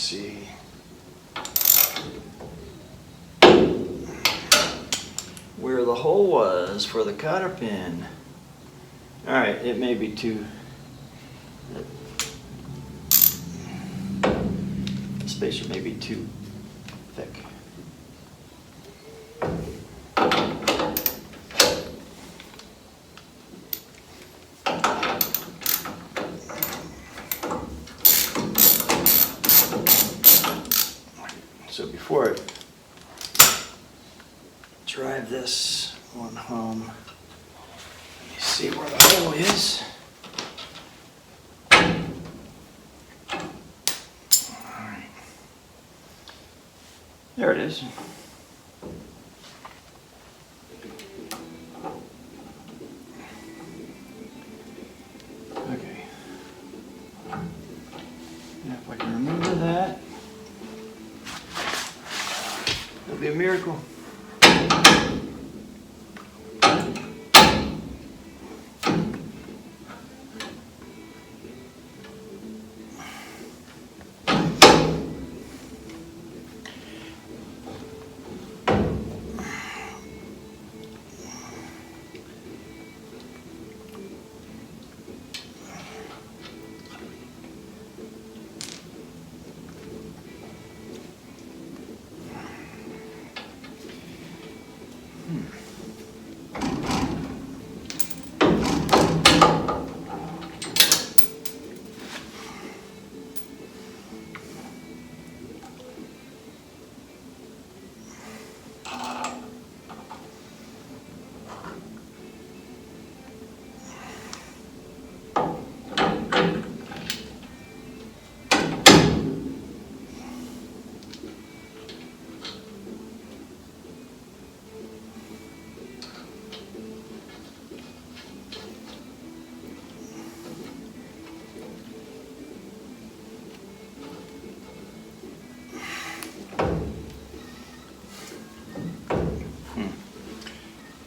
see. Where the hole was for the cotter pin. Alright, it may be too... The spacer may be too thick. So before I drive this one home, let me see where the hole is. Alright. There it is. Okay. And if I can remember that, it'll be a miracle.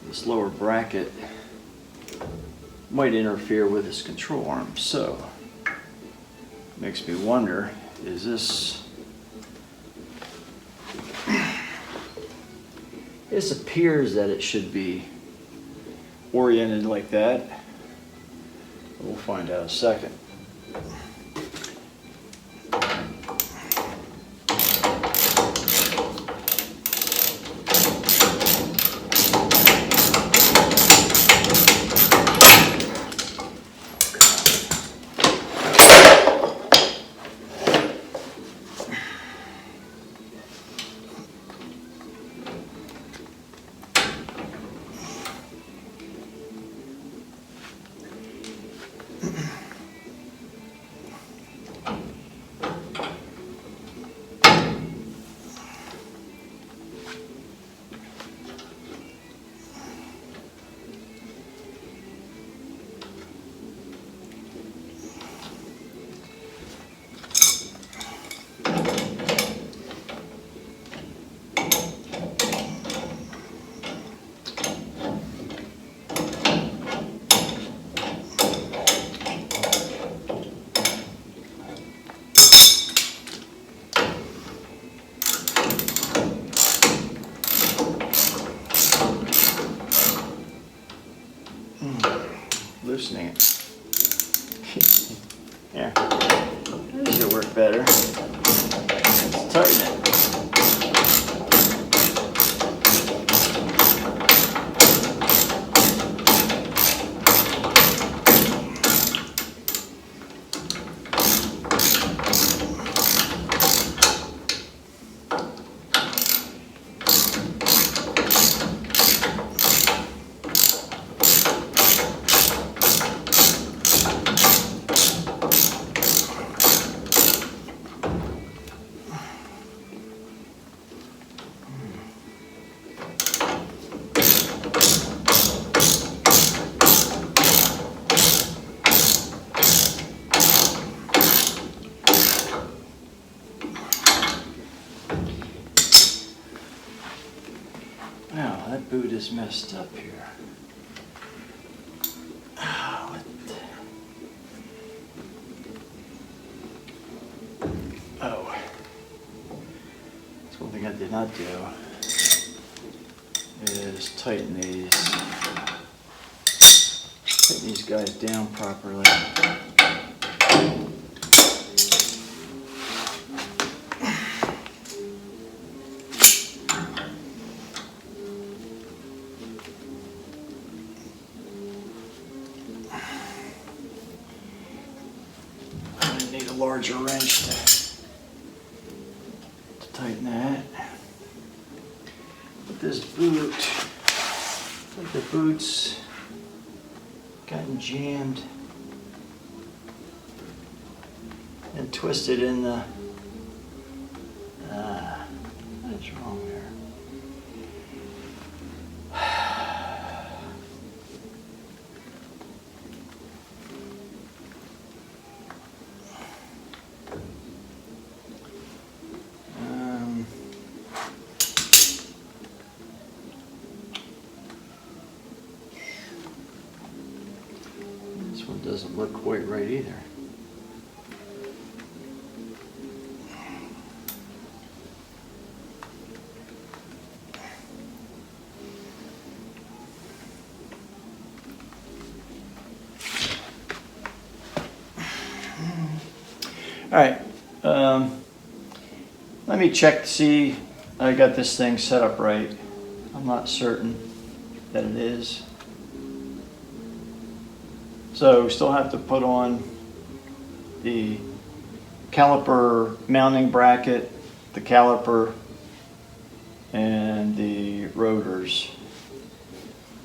This lower bracket might interfere with this control arm, so makes me wonder, is this, this appears that it should be oriented like that. We'll find out in a second. Loosening it. Yeah, this should work better. Let's tighten it. Now that boot is messed up here. Oh, one thing I did not do is tighten these guys down properly. I need a larger wrench to tighten that. But this boot, like the boot's gotten jammed and twisted in the, what is wrong there? This one doesn't look quite right either. All right, let me check to see I got this thing set up right. I'm not certain that it is. So we still have to put on the caliper mounting bracket, the caliper, and the rotors.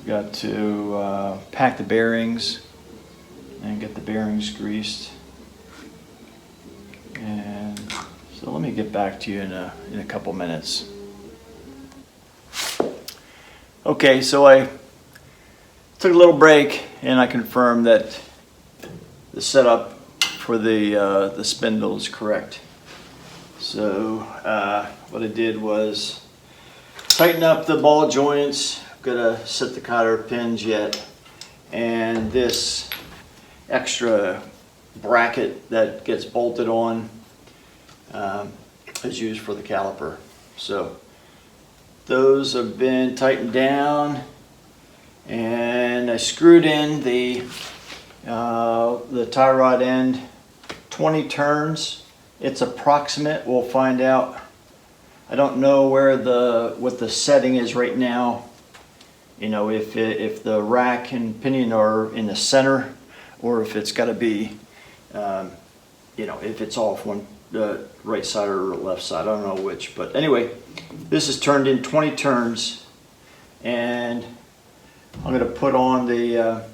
Got to pack the bearings and get the bearings greased. And so let me get back to you in a couple minutes. Okay, so I took a little break and I confirmed that the setup for the spindle is correct. So what I did was tighten up the ball joints. Gonna set the cotter pins yet, and this extra bracket that gets bolted on is used for the caliper. So those have been tightened down, and I screwed in the tie rod end 20 turns. It's approximate. We'll find out. I don't know what the setting is right now. You know, if the rack and pinion are in the center, or if it's got to be, you know, if it's off one right side or left side. I don't know which, but anyway, this is turned in 20 turns, and I'm going to put on the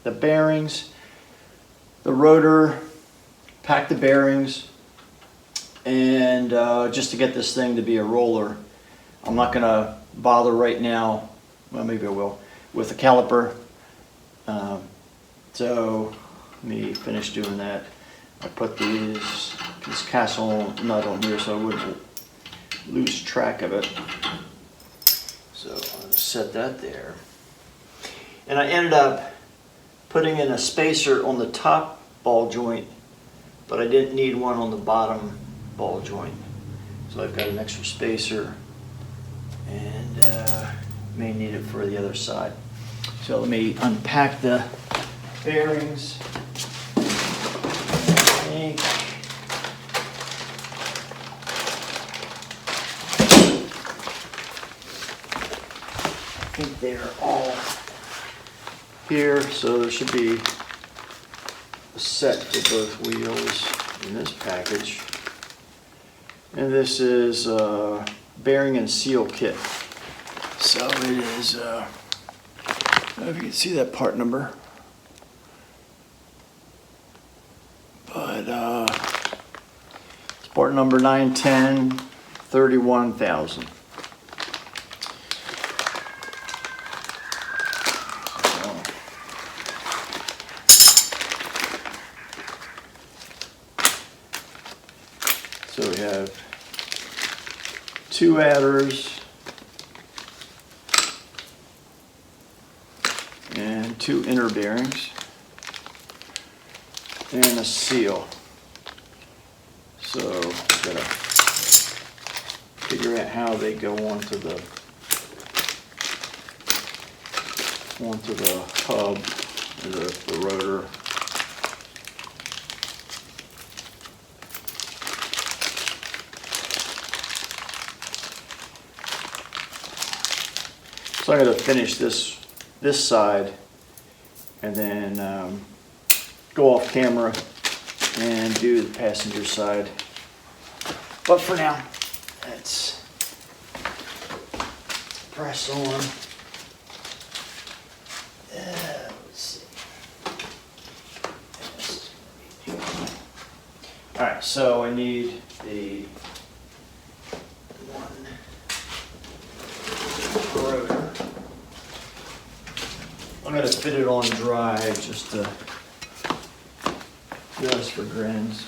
bearings, the rotor, pack the bearings, and just to get this thing to be a roller. I'm not going to bother right now. Well, maybe I will with the caliper. So let me finish doing that. I put this castle nut on here so I wouldn't lose track of it. So I'm going to set that there. And I ended up putting in a spacer on the top ball joint, but I didn't need one on the bottom ball joint. So I've got an extra spacer, and may need it for the other side. So let me unpack the bearings. I think they're all here, so there should be a set for both wheels in this package. And this is a bearing and seal kit. So it is, I don't know if you can see that part number, but it's part number 910 31,000. So we have 2 adders and 2 inner bearings and a seal. So we've got a figure out how they go onto the hub, or the rotor. So I'm going to finish this side and then go off camera and do the passenger side. But for now, let's press on. Let's see. All right, so I need the one rotor. I'm going to fit it on dry just for grins.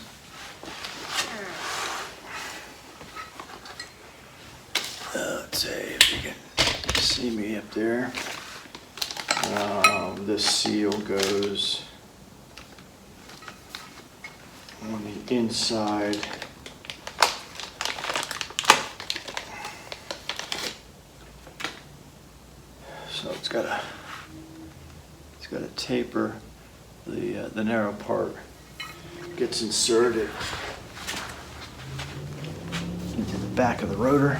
Let's see if you can see me up there. This seal goes on the inside. So it's got a taper. The narrow part gets inserted into the back of the rotor.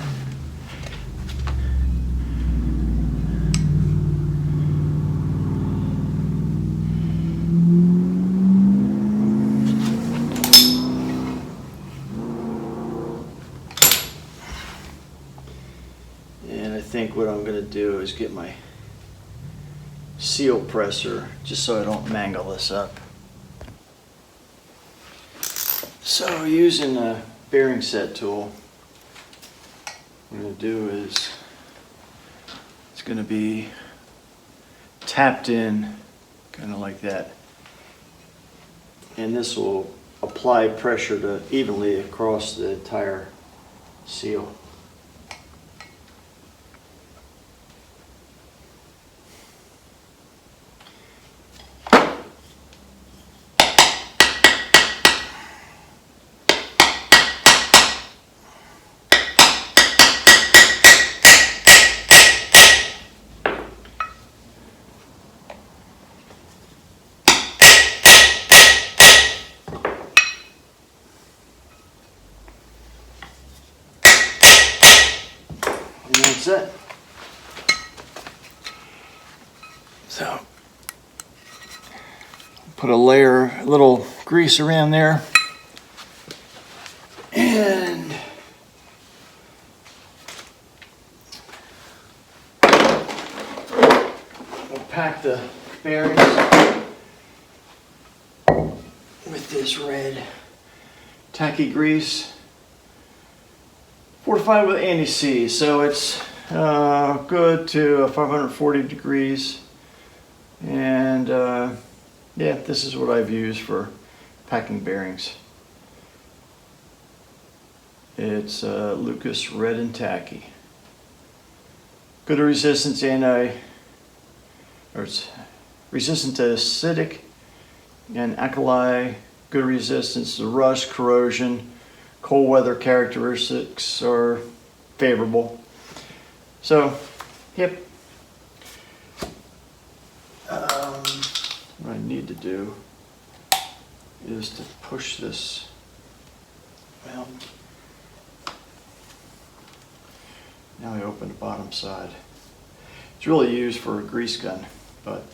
And I think what I'm going to do is get my seal presser just so I don't mangle this up. So using a bearing set tool, what I'm going to do is it's going to be tapped in kind of like that, and this will apply pressure to evenly across the entire seal. And that's it. So, put a little grease around there, and we'll pack the bearings with this red tacky grease. Fortified with anti-seize, so it's good to 540 degrees, and yeah, this is what I've used for packing bearings. It's Lucas Red and Tacky. Good resistance it's resistant to acidic and alkali. Good resistance to rust, corrosion. Cold weather characteristics are favorable. So, yep. What I need to do is to push this. Well, now I open the bottom side. It's really used for a grease gun, but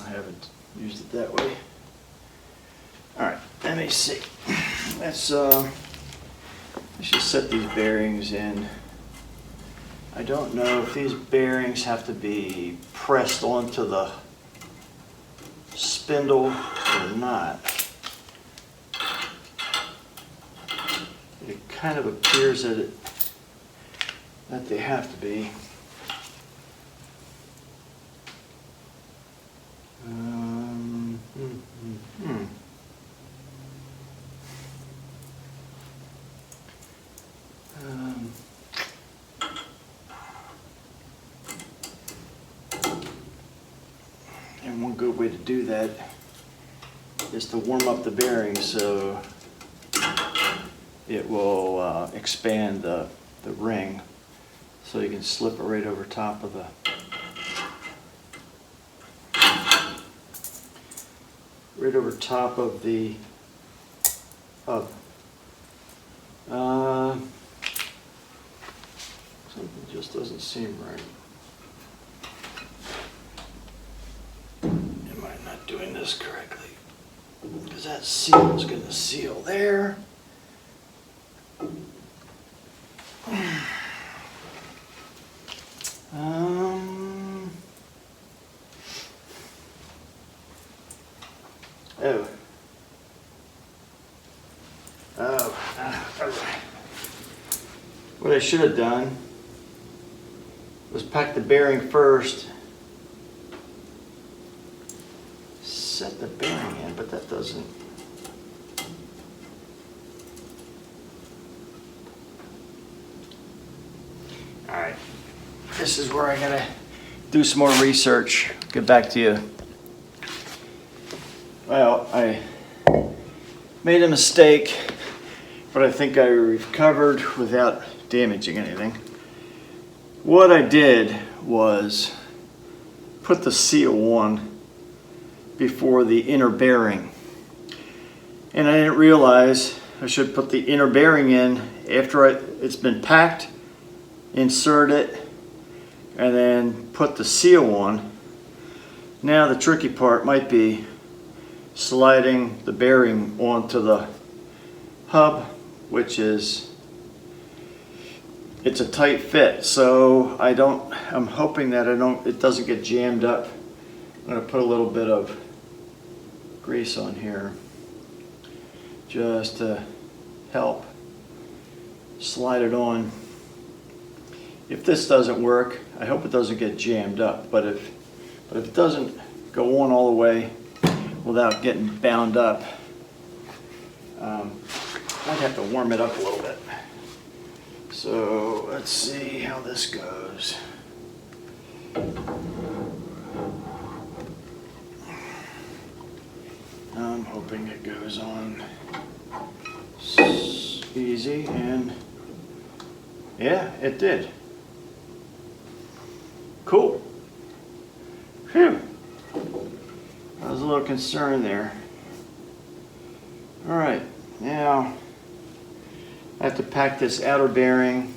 I haven't used it that way. All right, let me see. Let's just set these bearings in. I don't know if these bearings have to be pressed onto the spindle or not. It kind of appears that they have to be. And one good way to do that is to warm up the bearings so it will expand the ring, so you can slip it right over top of the hub. Something just doesn't seem right. Am I not doing this correctly? Because that seal is going to seal there. What I should have done was pack the bearing first, set the bearing in, but that doesn't. All right, this is where I gotta do some more research, get back to you. Well, I made a mistake, but I think I recovered without damaging anything. What I did was put the seal on before the inner bearing, and I didn't realize I should put the inner bearing in after it's been packed, insert it, and then put the seal on. Now the tricky part might be sliding the bearing onto the hub, which is, it's a tight fit, so I'm hoping that it doesn't get jammed up. I'm going to put a little bit of grease on here just to help slide it on. If this doesn't work, I hope it doesn't get jammed up, but if it doesn't go on all the way without getting bound up, I'd have to warm it up a little bit. So let's see how this goes. I'm hoping it goes on easy, and yeah, it did. Cool. Phew. I was a little concerned there. All right, now I have to pack this outer bearing.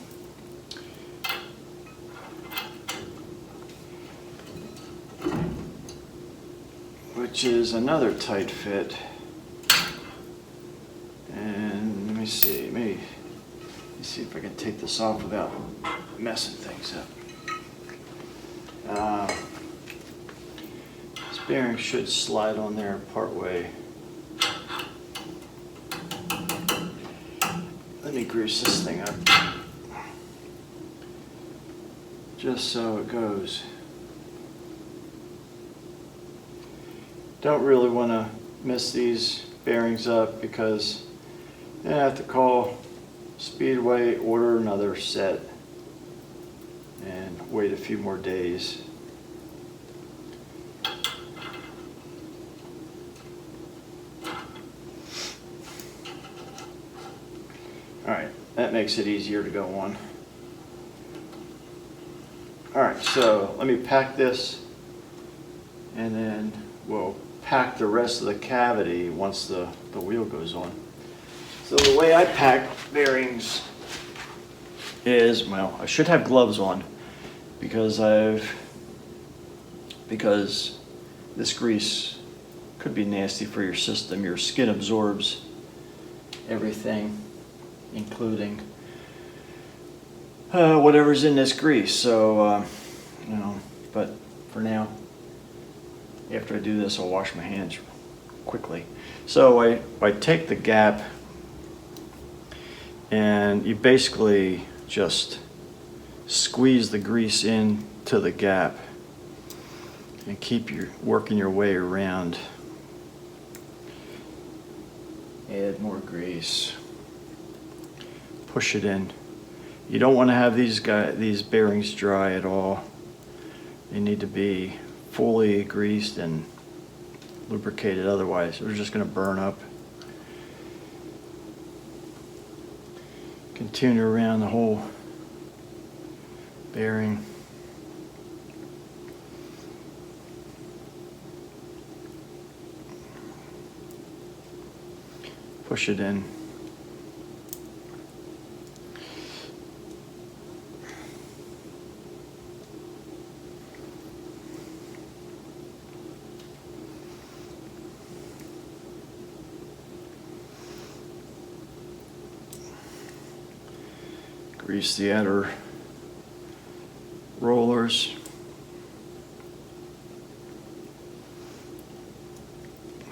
Which is another tight fit. And let me see if I can take this off without messing things up. This bearing should slide on there partway. Let me grease this thing up just so it goes. Don't really want to mess these bearings up because I have to call Speedway, order another set, and wait a few more days. Alright, that makes it easier to go on. Alright, so let me pack this, and then we'll pack the rest of the cavity once the wheel goes on. So the way I pack bearings is, well, I should have gloves on because this grease could be nasty for your system. Your skin absorbs everything, including whatever's in this grease. So, but for now, after I do this, I'll wash my hands quickly. So I take the gap, and you basically just squeeze the grease into the gap and keep working your way around. Add more grease. Push it in. You don't want to have these bearings dry at all. They need to be fully greased and lubricated, otherwise they're just going to burn up. Continue around the whole bearing. Push it in. Grease the outer rollers.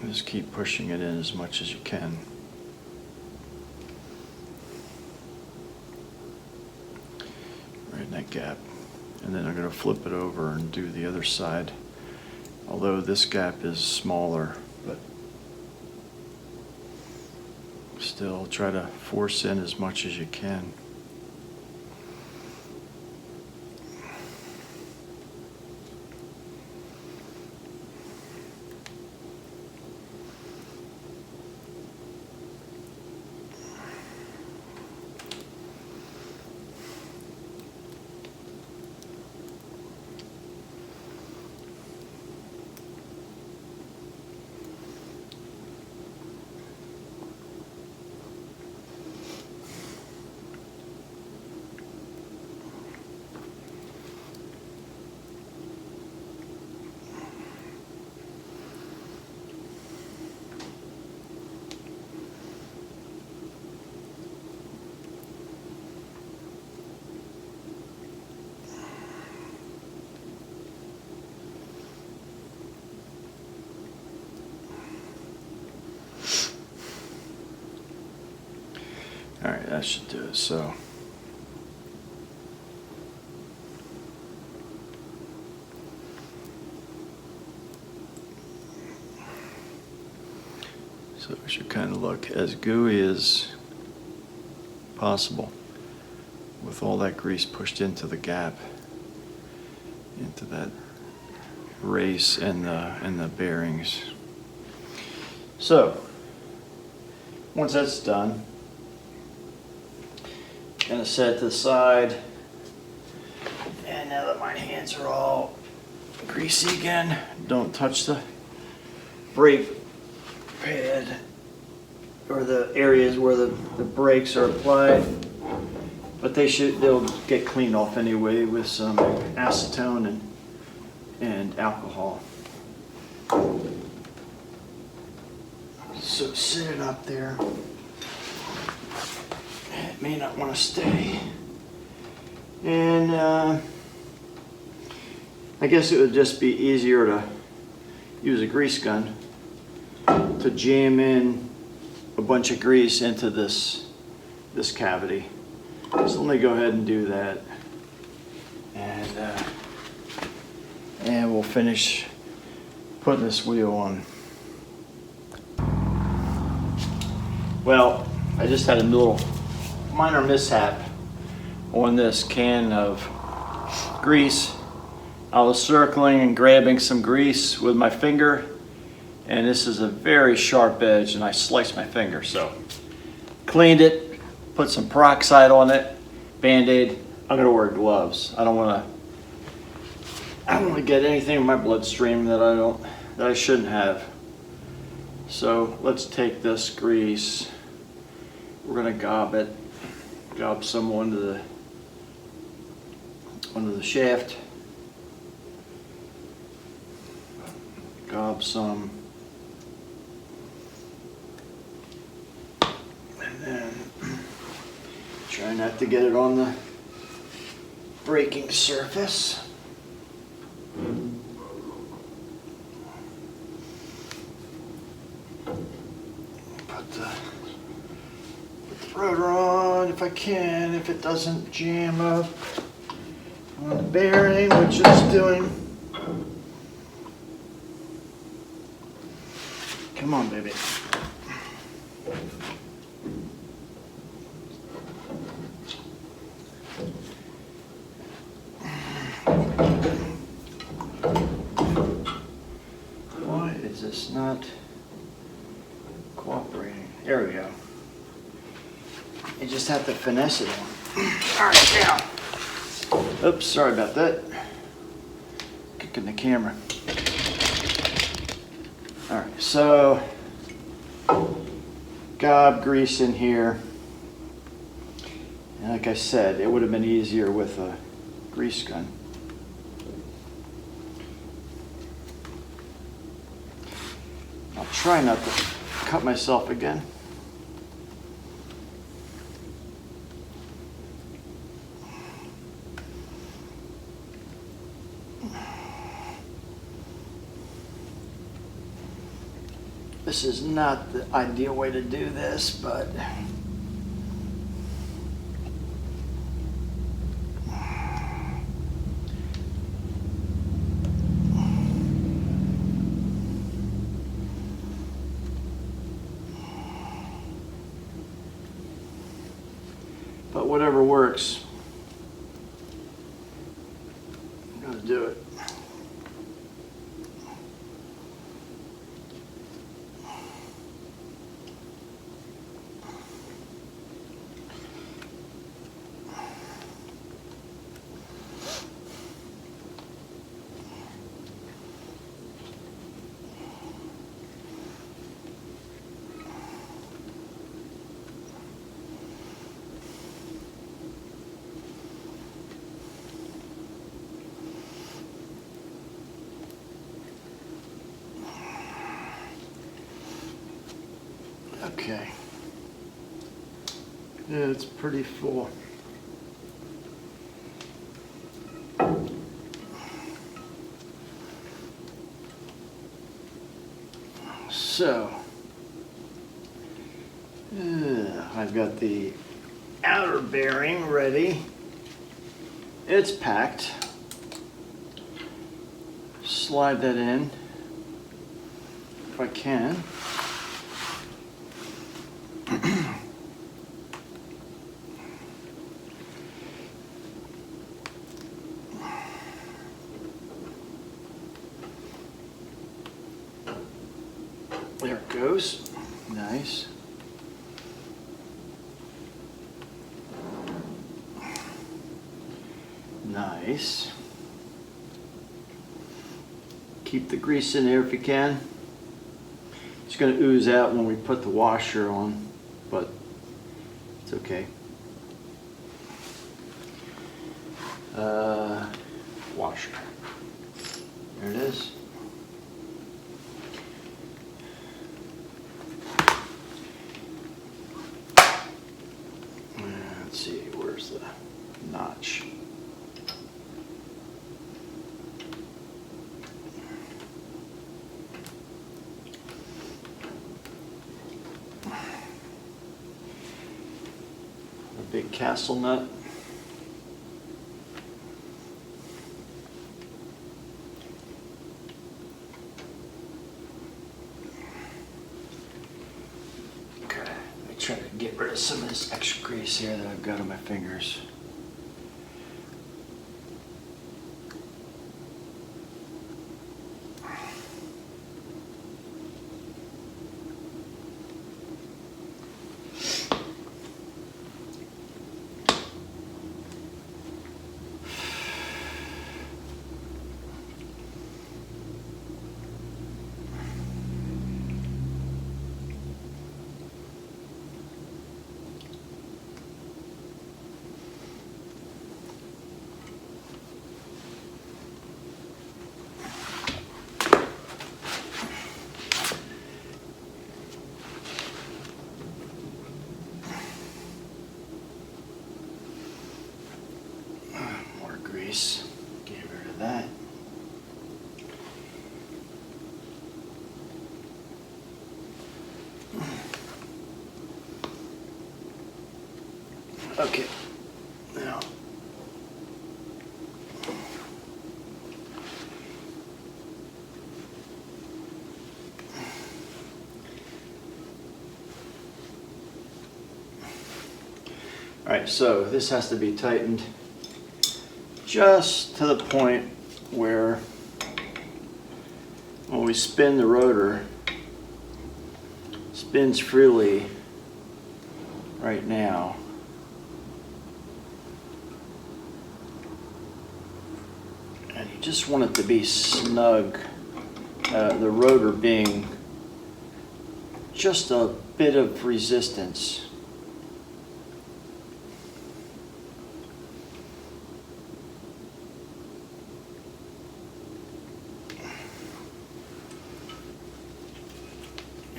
Just keep pushing it in as much as you can. Right in that gap. And then I'm going to flip it over and do the other side. Although this gap is smaller, but still try to force in as much as you can. All right, that should do it. So it should kind of look as gooey as possible with all that grease pushed into the gap, into that race and the bearings. So once that's done, gonna set it to the side, and now that my hands are all greasy again, don't touch the brake pad or the areas where the brakes are applied, but they'll get cleaned off anyway with some acetone and alcohol. So sit it up there. It may not want to stay. And I guess it would just be easier to use a grease gun to jam in a bunch of grease into this cavity. So let me go ahead and do that. And we'll finish putting this wheel on. Well, I just had a little minor mishap on this can of grease. I was circling and grabbing some grease with my finger, and this is a very sharp edge, and I sliced my finger. So cleaned it, put some peroxide on it, Band-Aid. I'm gonna wear gloves. I don't want to get anything in my bloodstream that I shouldn't have. So let's take this grease. We're gonna gob some onto the shaft. Gob some, and then try not to get it on the braking surface. Put the rotor on if I can, if it doesn't jam up on the bearing, which it's doing. Come on, baby. Why is this not cooperating? There we go. It just just have to finesse it on. All right, now. Oops, sorry about that. Kicking the camera. All right, so gob grease in here. And like I said, it would have been easier with a grease gun. I'll try not to cut myself again. This is not the ideal way to do this, but whatever works. I'm gonna do it. Okay. Yeah, it's pretty full. So, I've got the outer bearing ready. It's packed. Slide that in if I can. There it goes. Nice. Nice. Keep the grease in there if you can. It's going to ooze out when we put the washer on, but it's okay. Washer. There it is. Let's see, where's the notch? A big castle nut. Try to get rid of some of this extra grease here that I've got on my fingers. Get rid of that. Okay, now all right, so this has to be tightened just to the point where when we spin the rotor, it spins freely right now. just want it to be snug, the rotor being just a bit of resistance.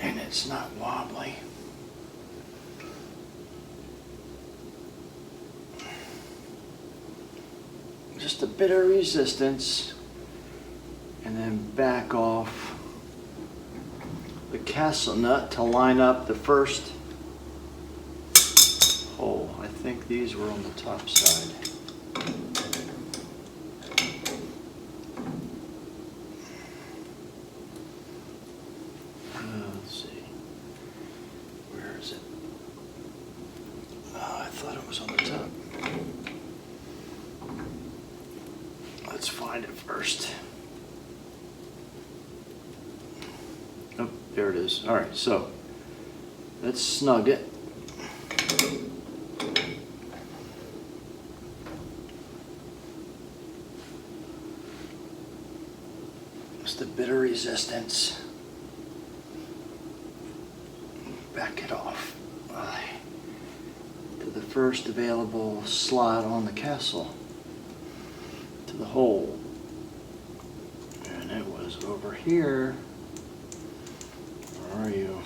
And it's not wobbly. Just a bit of resistance, and then back off the castle nut to line up the first hole. I think these were on the top side. Let's see. Where is it? Oh, I thought it was on the top. Let's find it first. Oh, there it is. All right, so let's snug it. Just a bit of resistance. Back it off to the first available slot on the castle. To the hole, and it was over here. Where are you?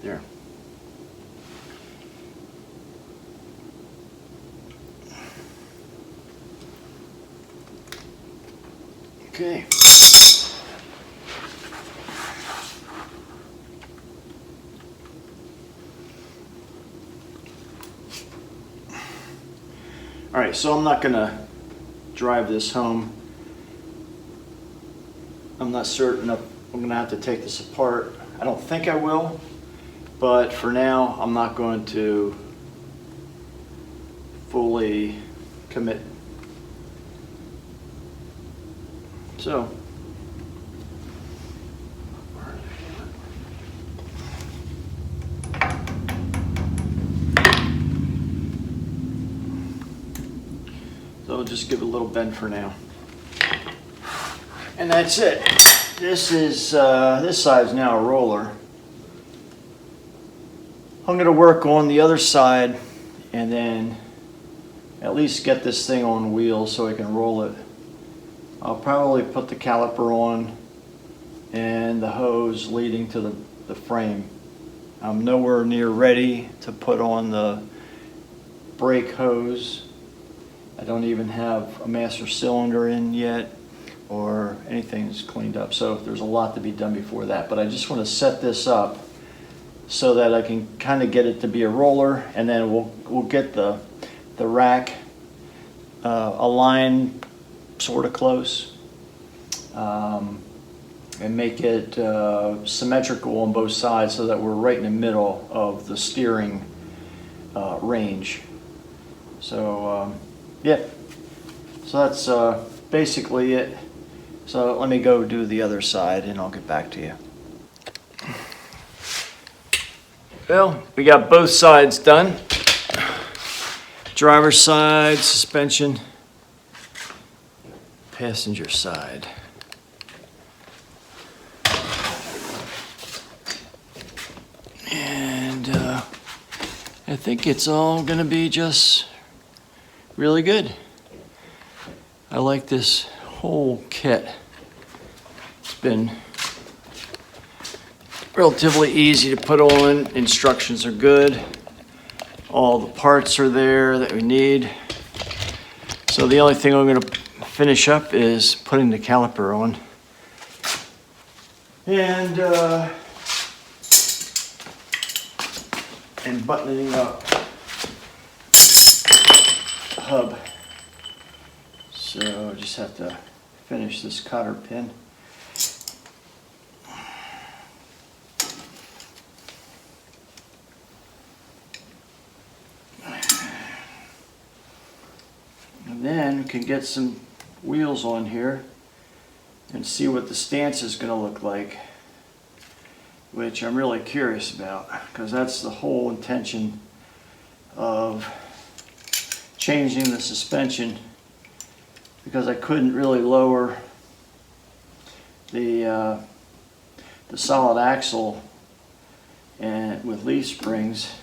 There. Okay. All right, so I'm not gonna drive this home. I'm not certain if I'm gonna have to take this apart. I don't think I will, but for now, I'm not going to fully commit. So, I'll just give it a little bend for now. And that's it. This side is now a roller. I'm gonna work on the other side and then at least get this thing on wheels so I can roll it. I'll probably put the caliper on and the hose leading to the frame. I'm nowhere near ready to put on the brake hose. I don't even have a master cylinder in yet or anything that's cleaned up. So there's a lot to be done before that. But I just want to set this up so that I can kind of get it to be a roller, and then we'll get the rack aligned sort of close and make it symmetrical on both sides so that we're right in the middle of the steering range. So yeah, so that's basically it. So let me go do the other side and I'll get back to you. Well, we got both sides done. Driver's side, suspension, passenger side. And I think it's all gonna be just really good. I like this whole kit. It's been relatively easy to put on. Instructions are good. All the parts are there that we need. So the only thing I'm going to finish up is putting the caliper on. And buttoning up the hub. So I just have to finish this cotter pin. And then we can get some wheels on here and see what the stance is going to look like, which I'm really curious about, because that's the whole intention of changing the suspension because I couldn't really lower the solid axle and with leaf springs.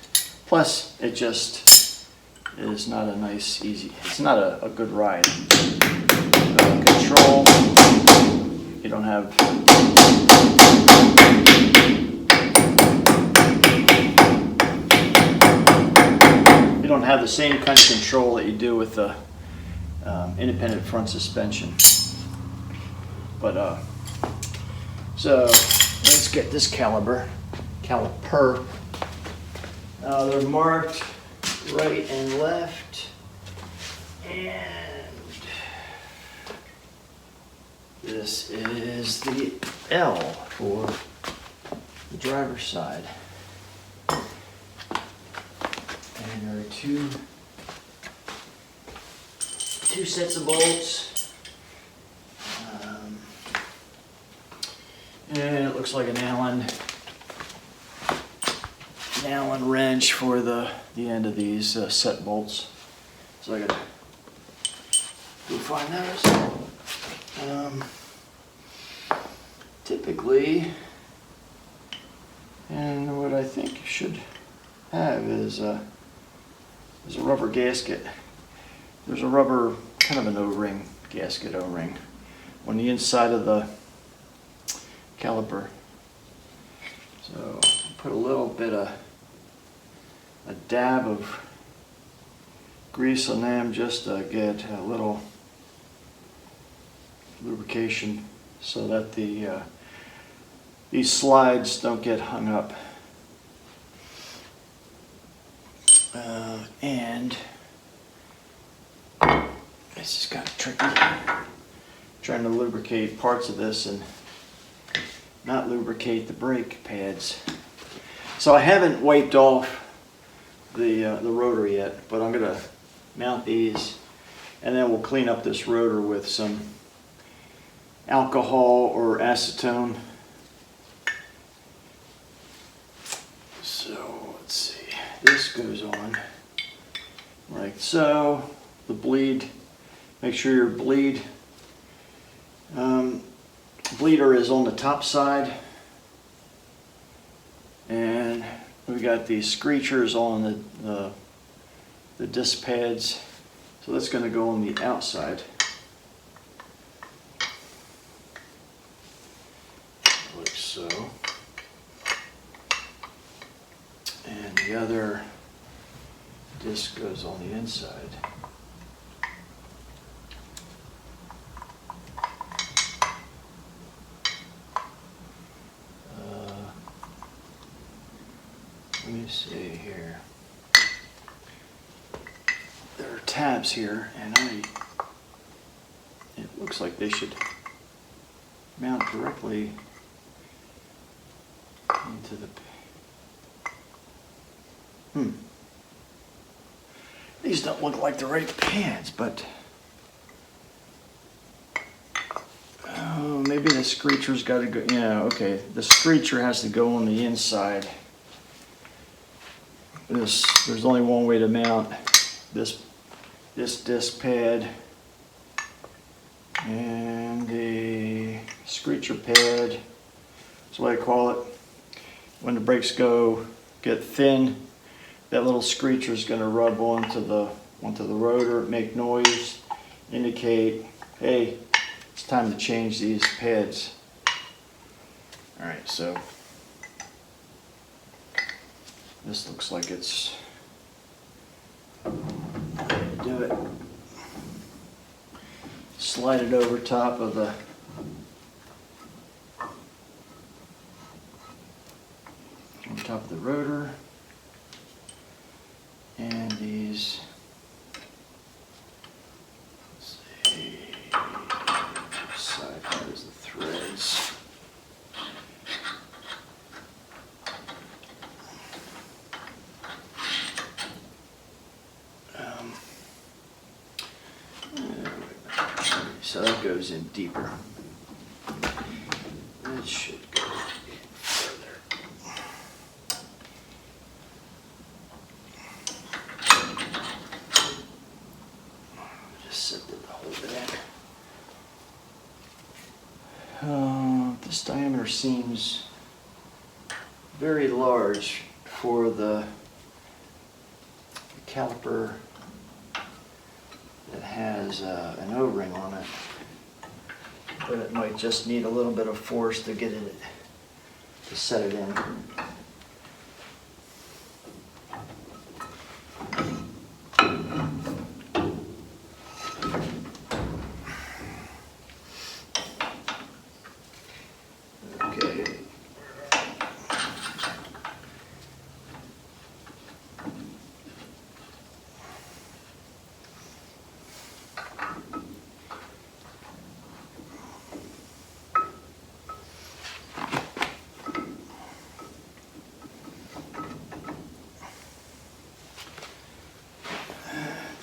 Plus, it just is not a nice, easy. It's not a good ride. Control. You don't have. You don't have the same kind of control that you do with the independent front suspension. But so let's get this caliper. They're marked right and left, and this is the L for the driver's side. And there are two sets of bolts. And it looks like an Allen wrench for the end of these set bolts. So I gotta go find those. Typically, and what I think you should have is a rubber gasket. There's a rubber, kind of an O-ring, gasket O-ring on the inside of the caliper. So put a little bit of a dab of grease on them just to get a little lubrication so that these slides don't get hung up. And this is kind of tricky, trying to lubricate parts of this and not lubricate the brake pads. So I haven't wiped off the rotor yet, but I'm going to mount these, and then we'll clean up this rotor with some alcohol or acetone. So let's see, this goes on like so. The bleed, make sure your bleeder is on the top side, and we got these screechers on the disc pads, so that's going to go on the outside. Like so. And the other disc goes on the inside. Let me see here. There are tabs here, and it looks like they should mount directly into the. These don't look like the right pads, but oh, maybe the screecher's got to go. Yeah, okay. The screecher has to go on the inside. There's only one way to mount this disc pad, and the screecher pad. That's what I call it. When the brakes get thin, that little screecher is going to rub onto the rotor, make noise, indicate, hey, it's time to change these pads. All right, so this looks like it's ready to do it. Slide it over top of the rotor, and these, let's see, side has the threads. So that goes in deeper. It should go in further. Just set it, hold it in. This diameter seems very large for the caliper that has an O-ring on it, but it might just need a little bit of force to get it to set it in.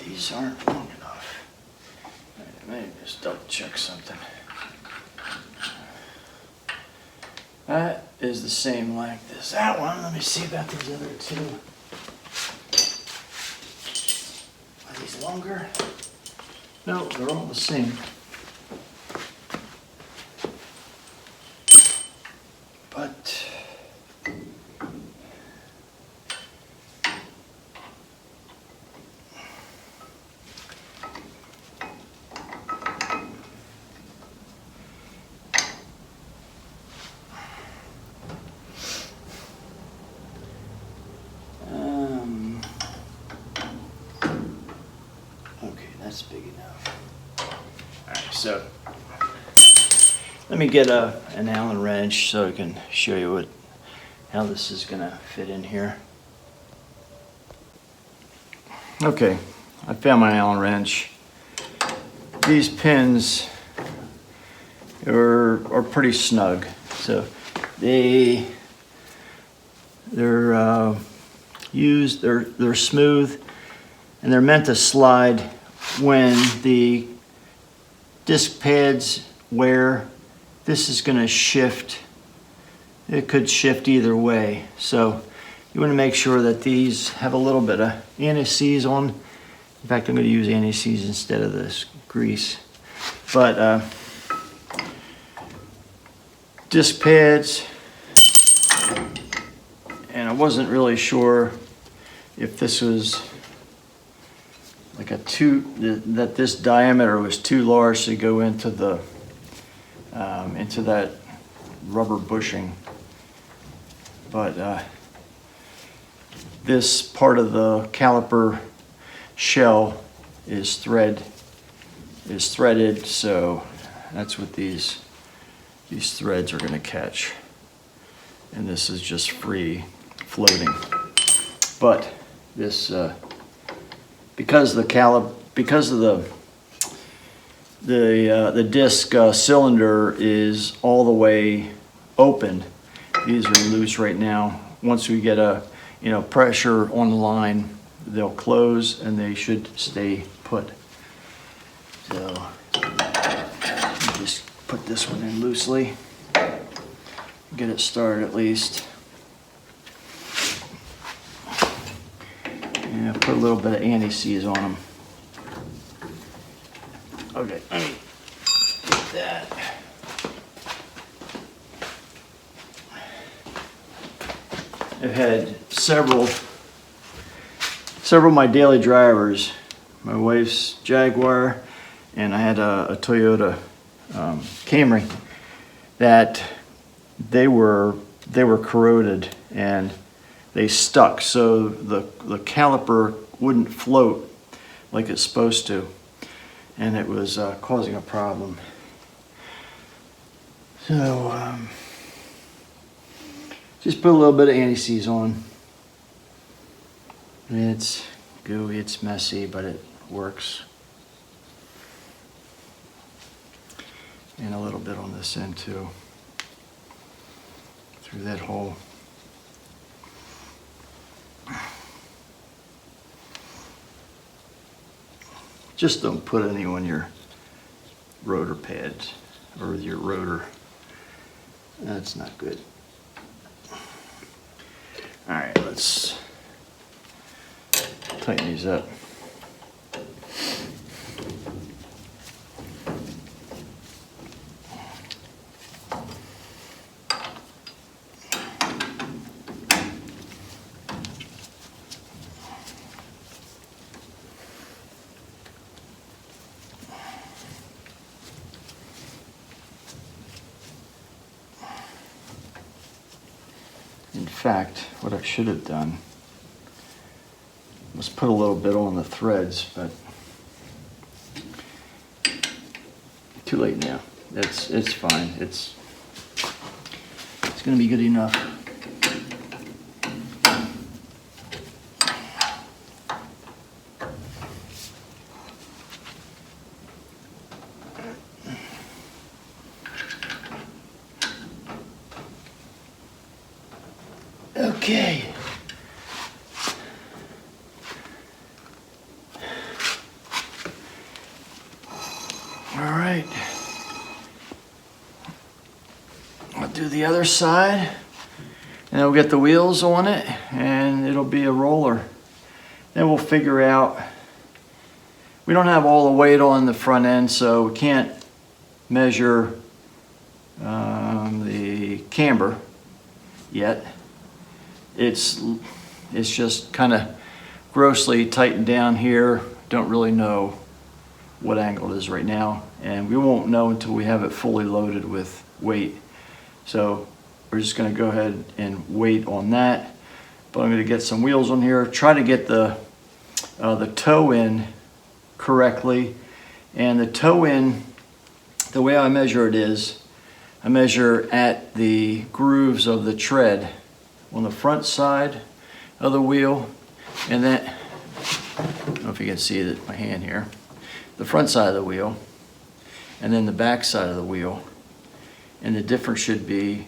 These aren't long enough. Let me just double check something. That is the same length as that one. Let me see about these other two. Are these longer? No, they're all the same. But that's big enough. Alright, so let me get an Allen wrench so I can show you how this is going to fit in here. Okay, I found my Allen wrench. These pins are pretty snug, so they're smooth, and they're meant to slide when the disc pads wear. This is going to shift. It could shift either way, so you want to make sure that these have a little bit of anti-seize on. In fact, I'm going to use anti-seize instead of this grease. But disc pads, and I wasn't really sure if this was like that this diameter was too large to go into the into that rubber bushing, but this part of the caliper shell is threaded, so that's what these threads are going to catch, and this is just free floating. But this because of the disc cylinder is all the way open, these are loose right now. Once we get a pressure on the line, they'll close and they should stay put. So just put this one in loosely, get it started at least. Yeah, put a little bit of anti-seize on them. Okay, let me get that. I've had several of my daily drivers. My wife's Jaguar, and I had a Toyota Camry that they were corroded and they stuck, so the caliper wouldn't float like it's supposed to, and it was causing a problem. So just put a little bit of anti-seize on. It's gooey, it's messy, but it works. And a little bit on this end too, through that hole. Just don't put any on your rotor pads or your rotor. That's not good. All right, let's tighten these up. fact, what I should have done was put a little bit on the threads, but too late now. It's fine. It's gonna be good enough. Okay. All right. I'll do the other side, and then we'll get the wheels on it, and it'll be a roller. Then we'll figure out, we don't have all the weight on the front end, so we can't measure the camber yet. It's just kind of grossly tightened down here. Don't really know what angle it is right now, and we won't know until we have it fully loaded with weight. So we're just going to go ahead and wait on that. But I'm going to get some wheels on here, try to get the toe in correctly. And the toe in, the way I measure it is, I measure at the grooves of the tread on the front side of the wheel, and then, I don't know if you can see it, my hand here, the front side of the wheel, and then the back side of the wheel. And the difference should be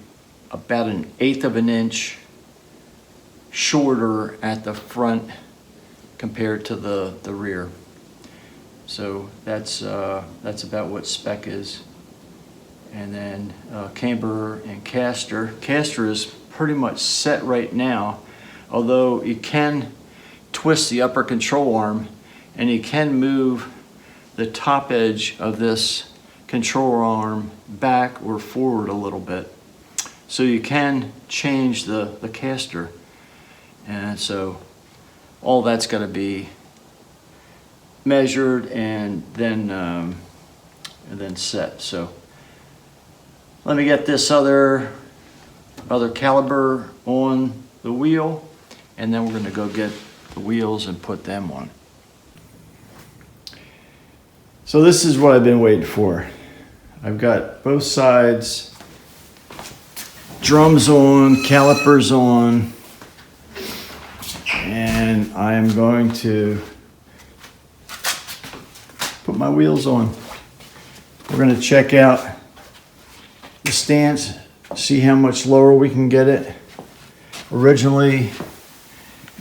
about 1/8 of an inch shorter at the front compared to the rear. So that's about what spec is. And then camber and caster. Caster is pretty much set right now, although you can twist the upper control arm and you can move the top edge of this control arm back or forward a little bit. So you can change the caster. And so all that's got to be measured and then set. So let me get this other caliber on the wheel, and then we're going to go get the wheels and put them on. So this is what I've been waiting for. I've got both sides, drums on, calipers on, and I am going to put my wheels on. We're going to check out the stance, see how much lower we can get it. Originally,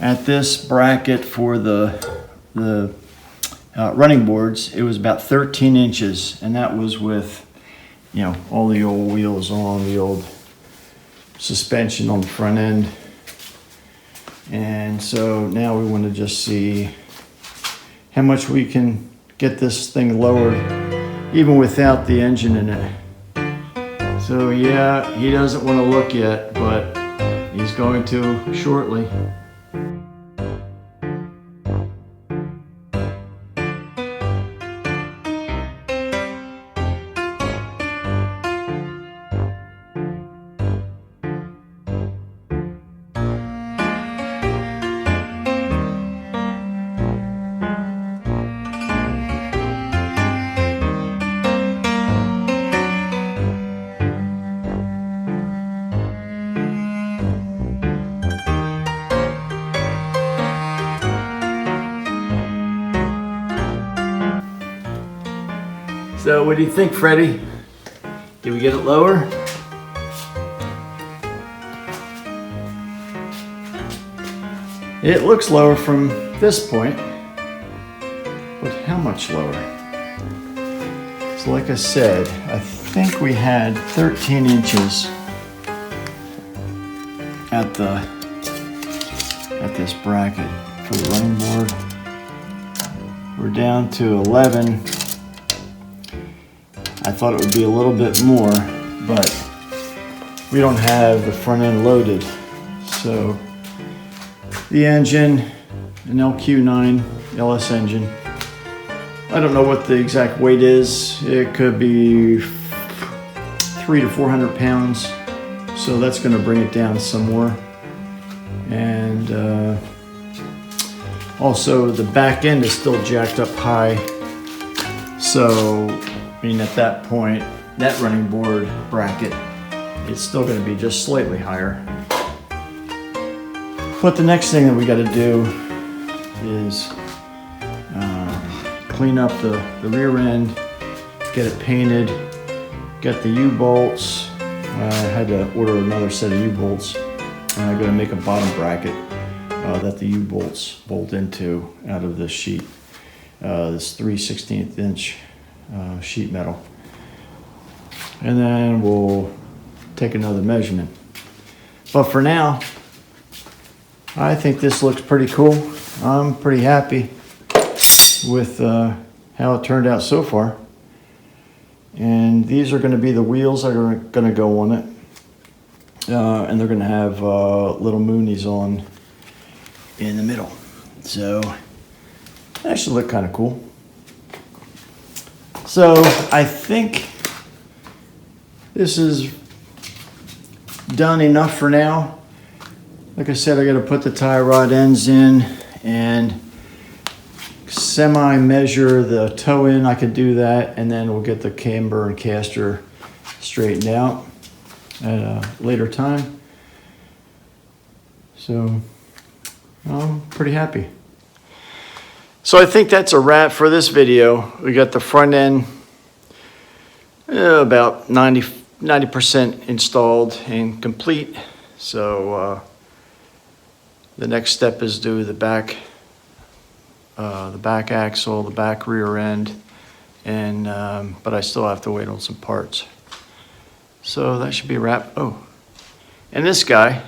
at this bracket for the running boards, it was about 13 inches, and that was with, you know, all the old wheels on, the old suspension on the front end. And so now we want to just see how much we can get this thing lowered even without the engine in it. So yeah, he doesn't want to look yet, but he's going to shortly. So what do you think, Freddie? Did we get it lower? It looks lower from this point, but how much lower? So like I said, I think we had 13 inches at this bracket for the running board. We're down to 11. I thought it would be a little bit more, but we don't have the front end loaded. So the engine, an LQ9 LS engine. I don't know what the exact weight is. It could be 300 to 400 pounds. So that's going to bring it down some more. And also the back end is still jacked up high. So, I mean, at that point, that running board bracket is still going to be just slightly higher. But the next thing that we got to do is clean up the rear end, get it painted, get the U-bolts. I had to order another set of U-bolts, and I'm going to make a bottom bracket that the U-bolts bolt into out of this sheet, this 3/16 inch sheet metal. And then we'll take another measurement. But for now, I think this looks pretty cool. I'm pretty happy with how it turned out so far. And these are going to be the wheels that are going to go on it. And they're going to have little moonies on in the middle. So that should look kind of cool. So I think this is done enough for now. Like I said, I got to put the tie rod ends in and semi-measure the toe in. I could do that, and then we'll get the camber and caster straightened out at a later time. So I'm pretty happy. So I think that's a wrap for this video. We got the front end about 90% installed and complete. So the next step is do the back axle, the back rear end, and but I still have to wait on some parts. So that should be a wrap. Oh, and this guy,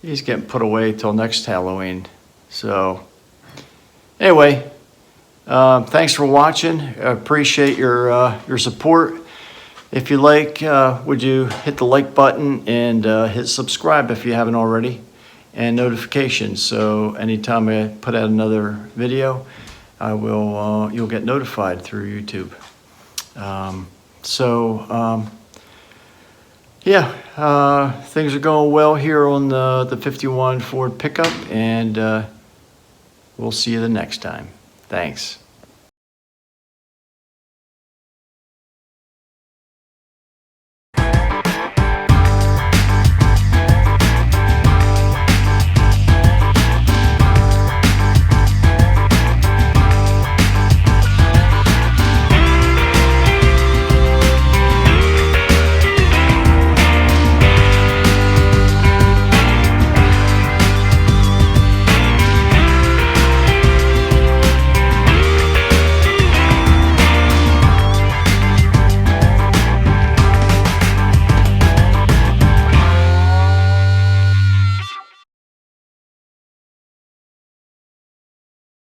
he's getting put away till next Halloween. So anyway, thanks for watching. I appreciate your support. If you like, would you hit the like button and hit subscribe if you haven't already, and notifications. So anytime I put out another video, I will you'll get notified through YouTube. Yeah, things are going well here on the 51 Ford pickup, and we'll see you the next time. Thanks.